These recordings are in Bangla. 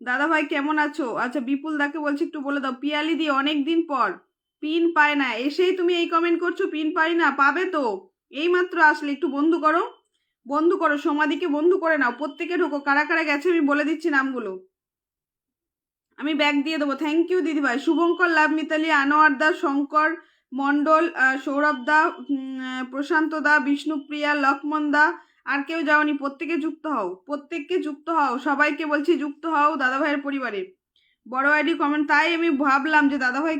দাদা ভাই কেমন আছো? আচ্ছা বিপুল দাকে বলছি একটু বলে দাও। পিয়ালি দি অনেক দিন পর, পিন পায় না, এসেই তুমি এই কমেন্ট করছো পিন পাই না। পাবে তো, এই মাত্র আসলে, একটু বন্ধু করো, বন্ধু করো, সমাধিকে বন্ধু করে নাও, প্রত্যেকে ঢোকো। কারা কারা গেছে আমি বলে দিচ্ছি নামগুলো, আমি ব্যাগ দিয়ে দেবো। থ্যাংক ইউ দিদি ভাই। শুভঙ্কর, লাভ, মিতালি, আনোয়ার দা, শঙ্কর মন্ডল, সৌরভ দা, প্রশান্ত দা, বিষ্ণুপ্রিয়া, লক্ষ্মণ দা। আর কেউ যাওনি, প্রত্যেকে যুক্ত হও, প্রত্যেককে যুক্ত হও, সবাইকে বলছি যুক্ত হও দাদা ভাইয়ের পরিবারে। বড় আইডি কমেন্ট, তাই আমি ভাবলাম যে দাদা ভাই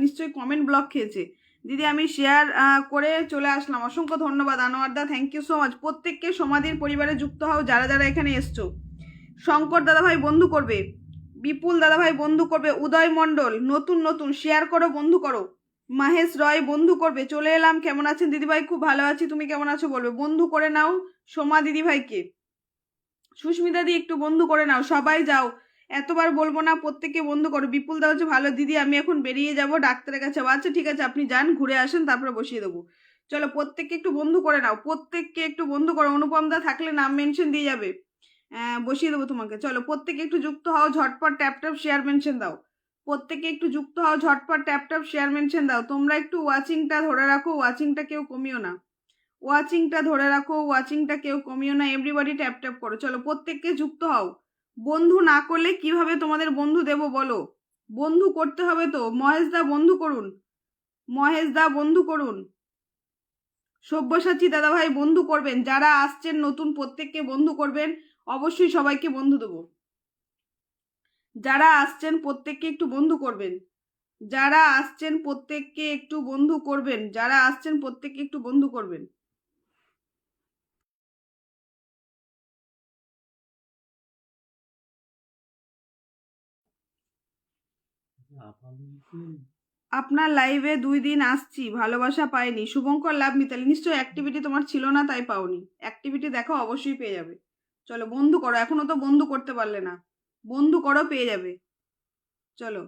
নিশ্চয়ই কমেন্ট ব্লক খেয়েছে। দিদি আমি শেয়ার করে চলে আসলাম, অসংখ্য ধন্যবাদ আনোয়ার দা, থ্যাংক ইউ সো মাচ। প্রত্যেককে সমাধির পরিবারে যুক্ত হও যারা যারা এখানে এসছো। শঙ্কর দাদা ভাই বন্ধু করবে, বিপুল দাদা ভাই বন্ধু করবে, উদয় মন্ডল নতুন নতুন শেয়ার করো, বন্ধু করো। মাহেশ রয় বন্ধু করবে। চলে এলাম, কেমন আছেন দিদি ভাই? খুব ভালো আছি, তুমি কেমন আছো বলবে, বন্ধু করে নাও সোমা দিদি ভাইকে। সুস্মিতা দি একটু বন্ধু করে নাও, সবাই যাও, এতবার বলবো না, প্রত্যেককে বন্ধু করো। বিপুল দা হচ্ছে ভালো দিদি, আমি এখন বেরিয়ে যাব ডাক্তারের কাছে। আচ্ছা ঠিক আছে, আপনি যান, ঘুরে আসেন, তারপরে বসিয়ে দেবো। চলো প্রত্যেককে একটু বন্ধু করে নাও, প্রত্যেককে একটু বন্ধু করো। অনুপম দা থাকলে নাম মেনশন দিয়ে যাবে, বসিয়ে দেবো তোমাকে। চলো প্রত্যেকে একটু যুক্ত হও, ঝটপট ট্যাপ ট্যাপ শেয়ার মেনশন দাও। প্রত্যেকে একটু যুক্ত হও, ঝটপট ট্যাপ ট্যাপ শেয়ার মেনশন দাও। তোমরা একটু ওয়াচিংটা ধরে রাখো, ওয়াচিংটা কেউ কমিও না, ওয়াচিংটা ধরে রাখো, ওয়াচিংটা কেউ কমিও না। এভরিবডি ট্যাপ ট্যাপ করো। চলো প্রত্যেককে যুক্ত হও। বন্ধু না করলে কিভাবে তোমাদের বন্ধু দেব বলো? বন্ধু করতে হবে তো। মহেশ দা বন্ধু করুন, মহেশ দা বন্ধু করুন। সব্যসাচী দাদা ভাই বন্ধু করবেন, যারা আসছেন নতুন প্রত্যেককে বন্ধু করবেন, অবশ্যই সবাইকে বন্ধু দেবো। যারা আসছেন প্রত্যেককে একটু বন্ধু করবেন, যারা আসছেন প্রত্যেককে একটু বন্ধু করবেন, যারা আসছেন প্রত্যেককে একটু বন্ধু করবেন। আপনার লাইভে 2 দিন আসছি, ভালোবাসা পাইনি। শুভঙ্কর, লাভ, মিতালি, নিশ্চয়ই অ্যাক্টিভিটি তোমার ছিল না তাই পাওনি। অ্যাক্টিভিটি দেখো, অবশ্যই পেয়ে যাবে। চলো বন্ধু করো, এখনো তো বন্ধু করতে পারলে না, বন্ধু করো, পেয়ে যাবে। চলো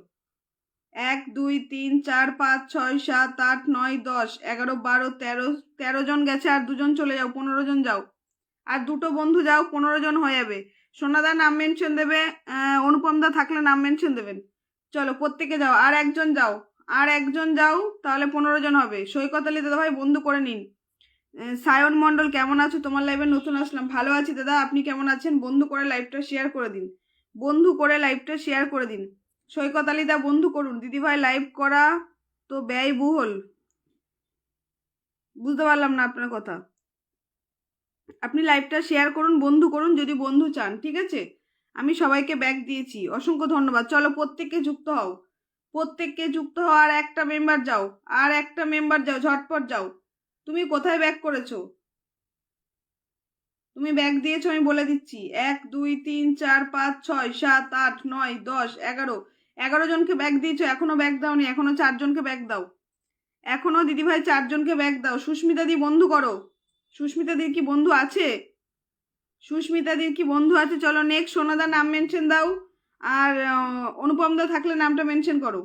1 2 3 4 5 6 7 8 9 10 11 12 13, 13 জন গেছে, আর 2 জন চলে যাও, 15 জন যাও, আর 2টো বন্ধু যাও, 15 জন হয়ে যাবে। সোনাদা নাম মেনশন দেবে, অনুপম দা থাকলে নাম মেনশন দেবেন। চলো প্রত্যেকে যাও, আর একজন যাও, আর একজন যাও, তাহলে 15 জন হবে। সৈকত আলী দাদা ভাই বন্ধু করে নিন। সায়ন মন্ডল কেমন আছো? তোমার লাইভে নতুন আসলাম, ভালো আছি দাদা, আপনি কেমন আছেন? বন্ধু করে লাইভটা শেয়ার করে দিন, বন্ধু করে লাইভটা শেয়ার করে দিন। সৈকত আলী দা বন্ধু করুন। দিদি ভাই লাইভ করা তো ব্যয়বহুল, বুঝতে পারলাম না আপনার কথা। আপনি লাইভটা শেয়ার করুন, বন্ধু করুন যদি বন্ধু চান, ঠিক আছে? আমি সবাইকে ব্যাগ দিয়েছি, অসংখ্য ধন্যবাদ। চলো প্রত্যেককে যুক্ত হও, প্রত্যেককে যুক্ত হও। আর একটা মেম্বার যাও, আর একটা মেম্বার যাও, ঝটপট যাও। তুমি কোথায় ব্যাগ করেছো? তুমি ব্যাগ দিয়েছো আমি বলে দিচ্ছি। 1 2 3 4 5 6 7 8 9 10 11, 11 জনকে ব্যাগ দিয়েছো, এখনো ব্যাগ দাওনি, এখনো 4 জনকে ব্যাগ দাও, এখনো দিদিভাই 4 জনকে ব্যাগ দাও। সুস্মিতা দি বন্ধু করো, সুস্মিতা দির কি বন্ধু আছে? সুস্মিতা দির কি বন্ধু আছে? চলো নেক্সট সোনাদার নাম মেনশন দাও, আর অনুপম দা থাকলে নামটা মেনশন করো।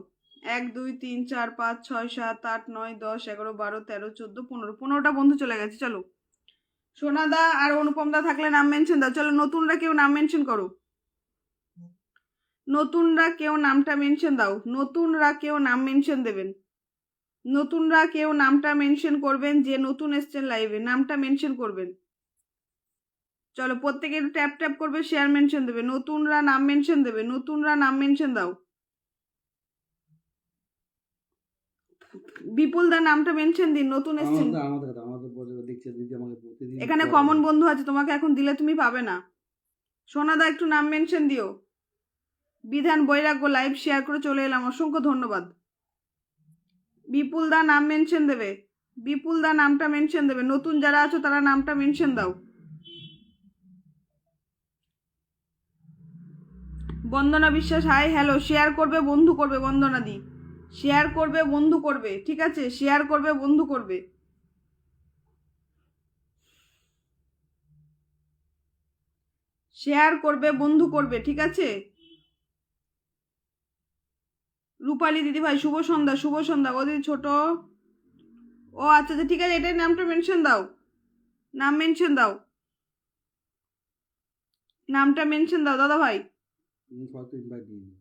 1 2 3 4 5 6 7 8 9 10 11 12 13 14 15, 15টা বন্ধু চলে গেছে। চলো সোনাদা আর অনুপম দা থাকলে নাম মেনশন দাও। চলো নতুনরা কেউ নাম মেনশন করো, নতুনরা কেউ নামটা মেনশন দাও, নতুনরা কেউ নাম মেনশন দেবেন, নতুনরা কেউ নামটা মেনশন করবেন, যে নতুন এসছেন লাইভে নামটা মেনশন করবেন। চলো প্রত্যেকে একটু ট্যাপ ট্যাপ করবে, শেয়ার মেনশন দেবে, নতুনরা নাম মেনশন দেবে, নতুনরা নাম মেনশন দাও। বিপুল দা নামটা মেনশন দিন, নতুন এসছেন। এখানে কমন বন্ধু আছে, তোমাকে এখন দিলে তুমি পাবে না। সোনাদা একটু নাম মেনশন দিও। বিধান বৈরাগ্য লাইভ শেয়ার করে চলে এলাম, অসংখ্য ধন্যবাদ। বিপুল দা নাম মেনশন দেবে, বিপুল দা নামটা মেনশন দেবে, নতুন যারা আছো তারা নামটা মেনশন দাও। বন্দনা বিশ্বাস হাই হ্যালো, শেয়ার করবে বন্ধু করবে, বন্দনা দি শেয়ার করবে বন্ধু করবে, ঠিক আছে? শেয়ার করবে বন্ধু করবে। শেয়ার করবে বন্ধু করবে, ঠিক আছে? রূপালী দিদি ভাই শুভ সন্ধ্যা, শুভ সন্ধ্যা। ও দিদি ছোট, ও আচ্ছা আচ্ছা ঠিক আছে, এটাই নামটা মেনশন দাও, নাম মেনশন দাও, নামটা মেনশন দাও দাদা ভাই। হয়তো ইনভাইট দিইনি।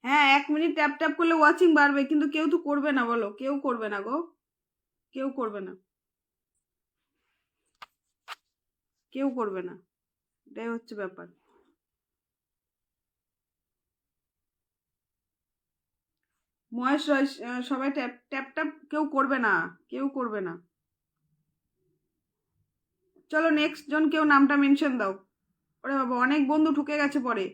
হ্যাঁ 1 মিনিট ট্যাপ ট্যাপ করলে ওয়াচিং বাড়বে, কিন্তু কেউ তো করবে না, বলো কেউ করবে না গো, কেউ করবে না, কেউ করবে না, এটাই হচ্ছে ব্যাপার। মহেশ রয়, সবাই ট্যাপ ট্যাপ ট্যাপ, কেউ করবে না, কেউ করবে না। চলো নেক্সট জন, কেউ নামটা মেনশন দাও। ওরে বাবা, অনেক বন্ধু ঢুকে গেছে পরে।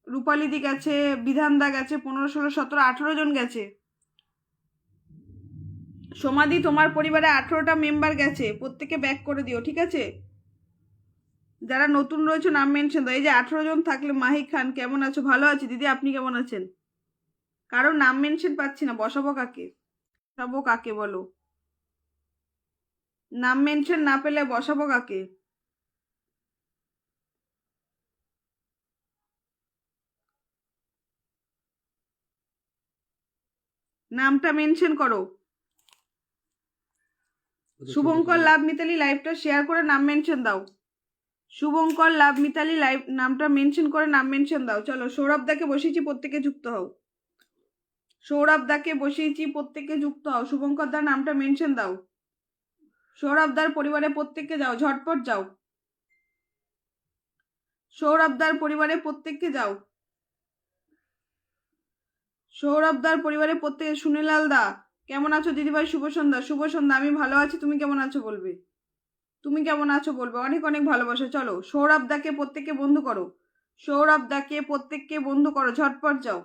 রূপালিদি গেছে, বিধানদা গেছে, 15, 16, 17, 18 জন গেছে। সমাধি, তোমার পরিবারে 18টা মেম্বার গেছে, প্রত্যেকে ব্যাক করে দিও, ঠিক আছে? যারা নতুন রয়েছে নাম মেনশন দাও। এই যে 18 জন থাকলে, মাহি খান কেমন আছো? ভালো আছি দিদি, আপনি কেমন আছেন? কারো নাম মেনশন পাচ্ছি না, বসাবো কাকে? বসাবো কাকে বলো? নাম মেনশন না পেলে বসাবো কাকে? নামটা মেনশন করো। শুভঙ্কর লাভ মিতালি লাইভটা শেয়ার করে নাম মেনশন দাও। শুভঙ্কর লাভ মিতালি লাইভ নামটা মেনশন করে নাম মেনশন দাও। চলো, সৌরভ দাকে বসিয়েছি, প্রত্যেকে যুক্ত হও। সৌরভ দাকে বসিয়েছি, প্রত্যেকে যুক্ত হও। শুভঙ্কর দার নামটা মেনশন দাও। সৌরভ দার পরিবারে প্রত্যেককে যাও, ঝটপট যাও। সৌরভ দার পরিবারে প্রত্যেককে যাও। সৌরভ দার পরিবারে প্রত্যেকে। সুনীলাল দা কেমন আছো দিদিভাই? শুভ সন্ধ্যা। শুভ সন্ধ্যা, আমি ভালো আছি, তুমি কেমন আছো বলবে। তুমি কেমন আছো বলবে, অনেক অনেক ভালোবাসা। চলো, সৌরভ দাকে প্রত্যেককে বন্ধু করো। সৌরভ দাকে প্রত্যেককে বন্ধু করো, ঝটপট যাও।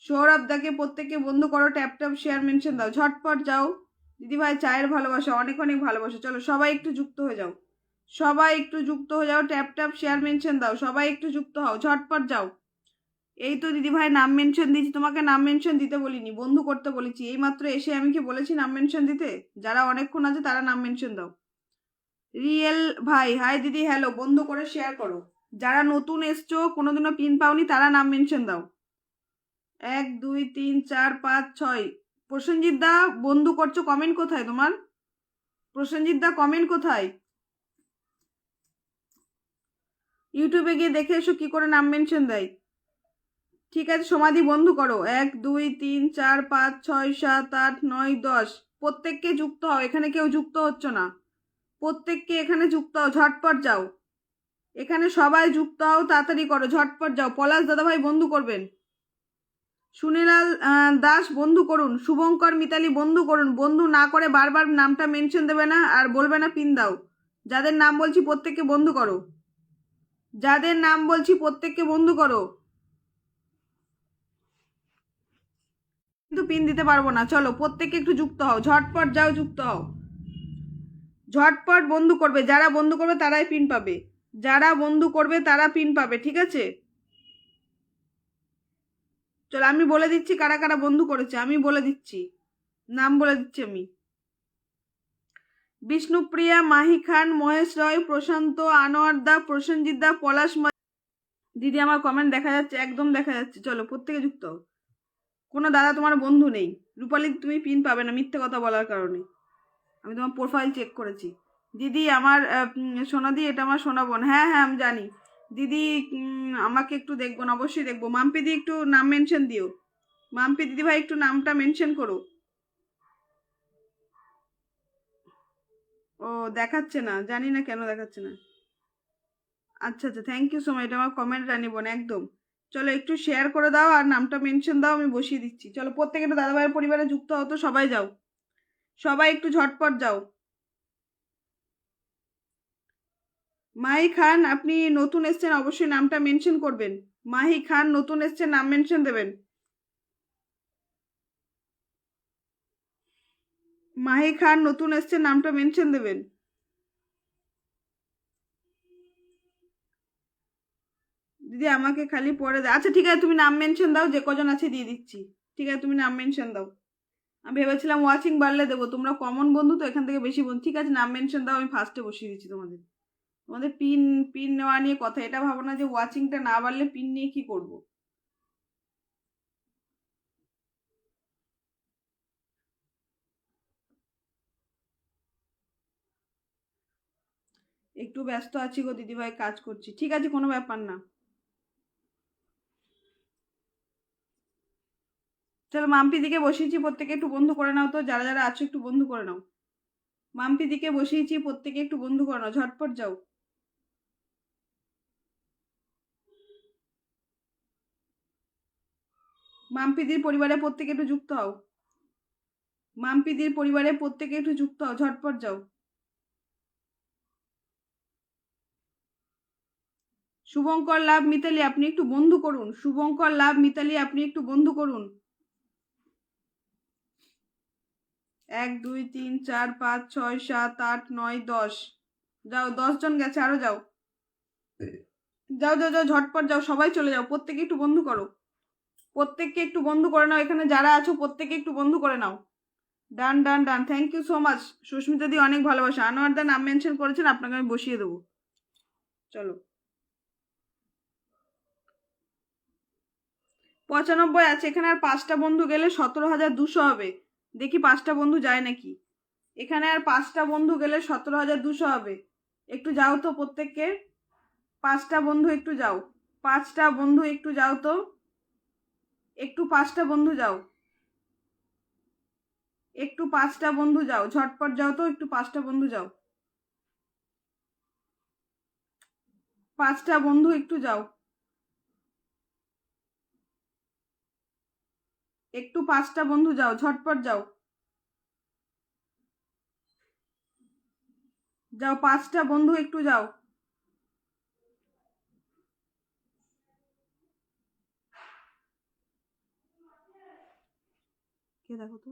সৌরভ দাকে প্রত্যেককে বন্ধু করো, ট্যাপ ট্যাপ শেয়ার মেনশন দাও, ঝটপট যাও। দিদিভাই চায়ের ভালোবাসা, অনেক অনেক ভালোবাসা। চলো সবাই একটু যুক্ত হয়ে যাও, সবাই একটু যুক্ত হয়ে যাও, ট্যাপ ট্যাপ শেয়ার মেনশন দাও, সবাই একটু যুক্ত হও, ঝটপট যাও। এই তো দিদিভাই নাম মেনশন দিয়েছি, তোমাকে নাম মেনশন দিতে বলিনি, বন্ধু করতে বলেছি। এই মাত্র এসে আমি কি বলেছি নাম মেনশন দিতে? যারা অনেকক্ষণ আছে তারা নাম মেনশন দাও। রিয়েল ভাই, হাই দিদি, হ্যালো, বন্ধু করে শেয়ার করো। যারা নতুন এসছো, কোনোদিনও পিন পাওনি, তারা নাম মেনশন দাও। 1, 2, 3, 4, 5, 6। প্রসেনজিৎ দা বন্ধু করছো, কমেন্ট কোথায় তোমার? প্রসেনজিৎ দা কমেন্ট কোথায়? ইউটিউবে গিয়ে দেখে এসো কি করে নাম মেনশন দেয়। ঠিক আছে, সমাধি বন্ধু করো। 1, 2, 3, 4, 5, 6, 7, 8, 9, 10। প্রত্যেককে যুক্ত হও, এখানে কেউ যুক্ত হচ্ছ না। প্রত্যেককে এখানে যুক্ত হও, ঝটপট যাও। এখানে সবাই যুক্ত হও, তাড়াতাড়ি করো, ঝটপট যাও। পলাশ দাদাভাই বন্ধু করবেন। সুনীলাল দাস বন্ধু করুন। শুভঙ্কর মিতালি বন্ধু করুন। বন্ধু না করে বারবার নামটা মেনশন দেবে না, আর বলবে না পিন দাও। যাদের নাম বলছি প্রত্যেককে বন্ধু করো। যাদের নাম বলছি প্রত্যেককে বন্ধু করো। কিন্তু পিন দিতে পারবো না। চলো প্রত্যেককে একটু যুক্ত হও, ঝটপট যাও, যুক্ত হও। ঝটপট বন্ধু করবে, যারা বন্ধু করবে তারাই পিন পাবে। যারা বন্ধু করবে তারা পিন পাবে, ঠিক আছে? চলো আমি বলে দিচ্ছি কারা কারা বন্ধু করেছে, আমি বলে দিচ্ছি, নাম বলে দিচ্ছি আমি। বিষ্ণুপ্রিয়া, মাহি খান, মহেশ রয়, প্রশান্ত, আনোয়ার দা, প্রসেনজিৎ দা, পলাশ। দিদি আমার কমেন্ট দেখা যাচ্ছে, একদম দেখা যাচ্ছে। চলো প্রত্যেকে যুক্ত হও। কোনো দাদা তোমার বন্ধু নেই। রূপালী তুমি পিন পাবে না মিথ্যে কথা বলার কারণে। আমি তোমার প্রোফাইল চেক করেছি। দিদি আমার সোনাদি, এটা আমার সোনা বোন। হ্যাঁ হ্যাঁ আমি জানি দিদি। আমাকে একটু দেখবো না, অবশ্যই দেখবো। মাম্পি দি একটু নাম মেনশন দিও। মাম্পি দিদি ভাই একটু নামটা মেনশন করো। ও দেখাচ্ছে না, জানি না কেন দেখাচ্ছে না। আচ্ছা আচ্ছা, থ্যাংক ইউ সো মাচ, এটা আমার কমেন্ট জানিব না একদম। চলো একটু শেয়ার করে দাও আর নামটা মেনশন দাও, আমি বসিয়ে দিচ্ছি। চলো প্রত্যেকে একটু দাদাভাইয়ের পরিবারে যুক্ত হতো, সবাই যাও, সবাই একটু ঝটপট যাও। মাহি খান আপনি নতুন এসছেন, অবশ্যই নামটা মেনশন করবেন। মাহি খান নতুন এসছেন, নাম মেনশন দেবেন। মাহি খান নতুন এসছেন, নামটা মেনশন দেবেন। দিদি আমাকে খালি পরে আচ্ছা ঠিক আছে, তুমি নাম মেনশন দাও, যে কজন আছে দিয়ে দিচ্ছি। ঠিক আছে তুমি নাম মেনশন দাও। আমি ভেবেছিলাম ওয়াচিং বাড়লে দেবো, তোমরা কমন বন্ধু তো, এখান থেকে বেশি বন্ধু। ঠিক আছে নাম মেনশন দাও, আমি ফার্স্টে বসিয়ে দিচ্ছি তোমাদের। তোমাদের পিন পিন নেওয়া নিয়ে কথা, এটা ভাবো না যে ওয়াচিংটা না বাড়লে পিন নিয়ে কি করব। একটু ব্যস্ত আছি গো দিদিভাই, কাজ করছি। ঠিক আছে, কোনো ব্যাপার না। চলো, মাম্পি দিকে বসিয়েছি, প্রত্যেকে একটু বন্ধু করে নাও তো, যারা যারা আছো একটু বন্ধু করে নাও। মাম্পি দিকে বসিয়েছি, প্রত্যেকে একটু বন্ধু করে নাও, ঝটপট যাও। মাম্পিদির পরিবারে প্রত্যেকে একটু যুক্ত হও। মাম্পিদির পরিবারে প্রত্যেকে একটু যুক্ত হও, ঝটপট যাও। শুভঙ্কর লাভ মিতালি, আপনি একটু বন্ধু করুন। শুভঙ্কর লাভ মিতালি, আপনি একটু বন্ধু করুন। 1 2 3 4 5 6 7 8 9 10। যাও, 10 জন গেছে, আরো যাও। যাও যাও যাও, ঝটপট যাও, সবাই চলে যাও, প্রত্যেকে একটু বন্ধু করো। প্রত্যেককে একটু বন্ধু করে নাও, এখানে যারা আছো প্রত্যেকে একটু বন্ধু করে নাও। Done done done, thank you so much. Susmita দি অনেক ভালোবাসা। আনোয়ার দা নাম মেনশন করেছেন, আপনাকে আমি বসিয়ে দেবো। চলো, 95 আছে এখানে, আর 5টা বন্ধু গেলে 17,200 হবে। দেখি 5টা বন্ধু যায় নাকি। এখানে আর 5টা বন্ধু গেলে 17,200 হবে। একটু যাও তো প্রত্যেককে। 5টা বন্ধু একটু যাও। 5টা বন্ধু একটু যাও তো। একটু 5টা বন্ধু যাও। একটু 5টা বন্ধু যাও, ঝটপট যাও তো, একটু 5টা বন্ধু যাও। 5টা বন্ধু একটু যাও। একটু 5টা বন্ধু যাও, ঝটপট যাও। যাও, 5টা বন্ধু একটু যাও। কে দেখো তো।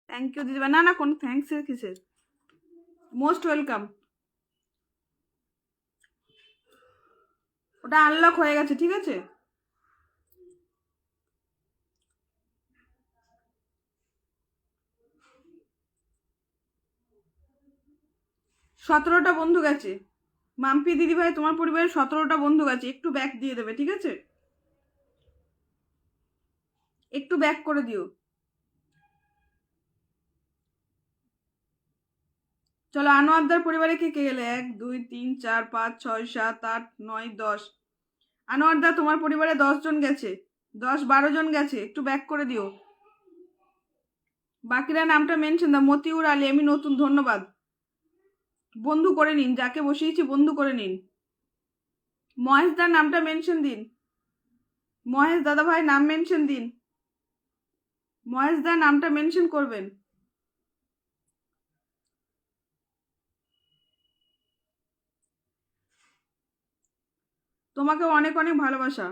থ্যাংক ইউ দিদিভাই। না না, কোন থ্যাংকস এর কিসের। Most welcome. ওটা আনলক হয়ে গেছে, ঠিক আছে। 17টা বন্ধু গেছে। মাম্পি দিদিভাই, তোমার পরিবারে 17টা বন্ধু গেছে, একটু ব্যাক দিয়ে দেবে, ঠিক আছে। একটু ব্যাক করে দিও। চলো, আনোয়ারদার পরিবারে কে কে গেলে? 1 2 3 4 5 6 7 8 9 10। আনোয়ারদা, তোমার পরিবারে 10 জন গেছে। 10 12 জন গেছে, একটু ব্যাক করে দিও। বাকিরা নামটা মেনশন দাও। মতিউর আলী, আমি নতুন, ধন্যবাদ। বন্ধু করে নিন, যাকে বসিয়েছি বন্ধু করে নিন। মহেশদার নামটা মেনশন দিন। মহেশ দাদা ভাই নাম মেনশন দিন। মহেশদার নামটা মেনশন করবেন। তোমাকে অনেক অনেক ভালোবাসা।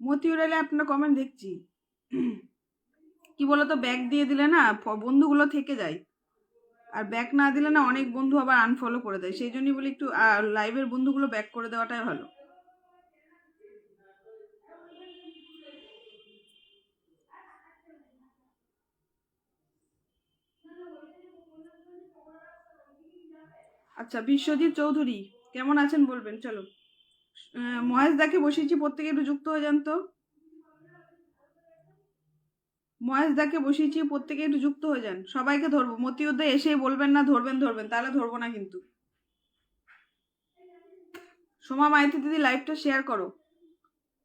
মতিউর আলী, আপনার কমেন্ট দেখছি। কি বলতো, ব্যাক দিয়ে দিলে না বন্ধুগুলো থেকে যায়, আর ব্যাক না দিলে না অনেক বন্ধু আবার আনফলো করে দেয়। সেই জন্যই বলি একটু লাইভের বন্ধুগুলো ব্যাক করে দেওয়াটাই ভালো। আচ্ছা, বিশ্বজিৎ চৌধুরী কেমন আছেন বলবেন। চলো, মহেশ দাকে বসিয়েছি, প্রত্যেকে একটু যুক্ত হয়ে যান তো। মহেশ দাকে বসিয়েছি, প্রত্যেকে একটু যুক্ত হয়ে যান, সবাইকে ধরবো। মতিউদ্দে এসে বলবেন না ধরবেন ধরবেন, তাহলে ধরবো না কিন্তু। সোমা মাইতি দিদি, লাইভটা শেয়ার করো,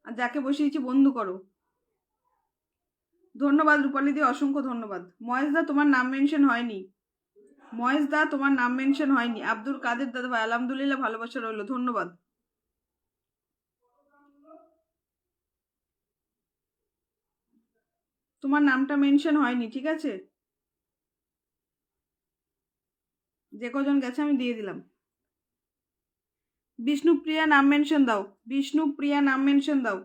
আর যাকে বসিয়েছি বন্ধু করো। ধন্যবাদ রূপালী দি, অসংখ্য ধন্যবাদ। মহেশ দা, তোমার নাম মেনশন হয়নি। মহেশ দা, তোমার নাম মেনশন হয়নি। আব্দুল কাদের দাদা ভাই, আলহামদুলিল্লাহ, ভালোবাসা রইলো, ধন্যবাদ। তোমার নামটা মেনশন হয়নি, ঠিক আছে? যে কজন গেছে আমি দিয়ে দিলাম। বিষ্ণুপ্রিয়া নাম মেনশন দাও, বিষ্ণুপ্রিয়া নাম মেনশন দাও।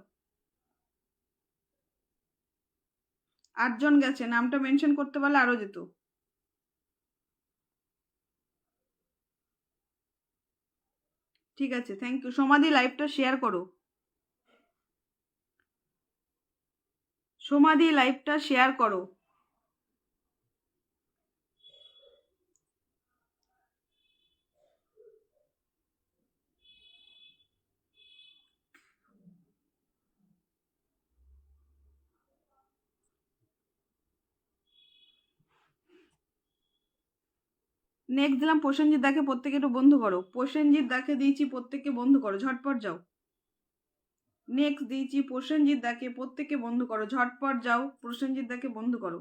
8 জন গেছে, নামটা মেনশন করতে পারলে আরো যেত। ঠিক আছে, থ্যাংক ইউ। সমাধি লাইভটা শেয়ার করো, সমাধি লাইভটা শেয়ার করো। নেক্সট দিলাম প্রসেনজিৎ দাকে, প্রত্যেকে একটু বন্ধু করো। প্রসেনজিৎ দাকে দিয়েছি, প্রত্যেককে বন্ধু করো, ঝটপট যাও। নেক্সট দিয়েছি প্রসেনজিৎ দাকে, প্রত্যেকে বন্ধু করো, ঝটপট যাও, প্রসেনজিৎ দাকে বন্ধু করো।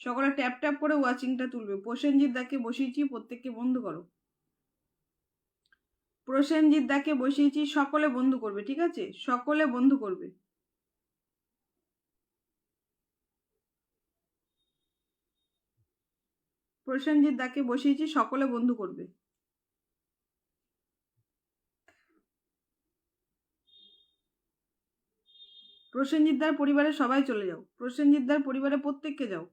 সকলে ট্যাপ ট্যাপ করে ওয়াচিংটা তুলবে। প্রসেনজিৎ দাকে বসিয়েছি, প্রত্যেককে বন্ধু করো। প্রসেনজিৎ দাকে বসিয়েছি, সকলে বন্ধু করবে, ঠিক আছে? সকলে বন্ধু করবে। প্রসেনজিৎ দাকে বসিয়েছি, সকলে বন্ধু করবে। প্রসেনজিৎ দার পরিবারে সবাই চলে যাও, প্রসেনজিৎ দার পরিবারে প্রত্যেককে যাও।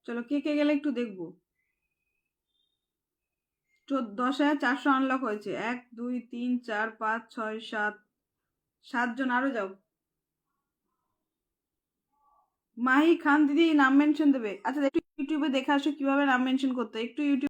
চলো কে কে গেলে একটু দেখবো। 10,400 আনলক হয়েছে। 1 2 3 4 5 6 7 7 জন আরো যাও। মাহি খান দিদি নাম মেনশন দেবে। আচ্ছা একটু ইউটিউবে দেখে আসো কিভাবে নাম মেনশন করতে, একটু ইউটিউব